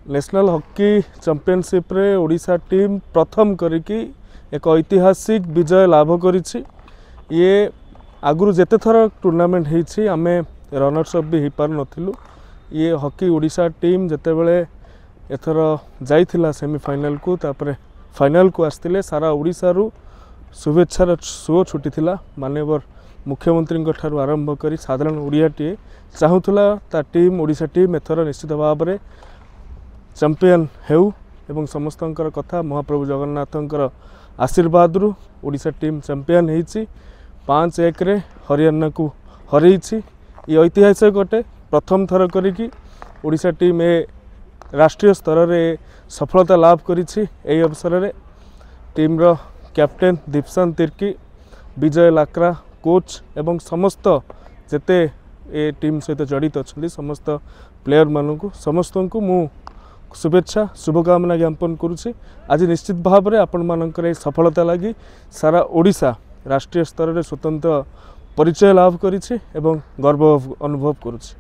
National hockey championship रे Odisha team प्रथम करिकी एक ऐतिहासिक विजय लाभ करिछि। ये आगुरु जेते थर टूर्नामेंट होइछि आमे रनर्स अप भी हो पार नथिलु। ये हॉकी ओडिशा टीम जेते बेले एथर जाइथिला सेमीफाइनल को तापरे फाइनल को आस्तिले सारा ओडिशा रु शुभेच्छार सुओ छुटीथिला। माननीय मुख्यमंत्री ठारू आरंभ करी साधारण ओडियाटीए चाहूला ता टीम ओडिशा टीम एथर निश्चित भाव में चैंपियन हेउ एवं समस्तंकर कथा महाप्रभु जगन्नाथंकर आशीर्वाद रु ओडिशा टीम चैंपियन होइछि। 5-1 रे हरियाणा को हरैछि। ये ऐतिहासिक अटे प्रथम थर करिकी ओडिशा टीम ए राष्ट्रीय स्तर रे सफलता लाभ करिछि। एही अवसर रे टीम रो कैप्टेन दीपसान तिर्की, विजय लाक्रा कोच एवं समस्त जेते ए टीम सहित जड़ित अच्छा समस्त प्लेयर मानू समस्त को मु शुभेच्छा शुभकामना ज्ञापन करुछि। आज निश्चित भाव में आपण मानकर सफलता लगी सारा ओडिशा राष्ट्रीय स्तर में स्वतंत्र परिचय लाभ करिछि एवं गर्व अनुभव करुछि।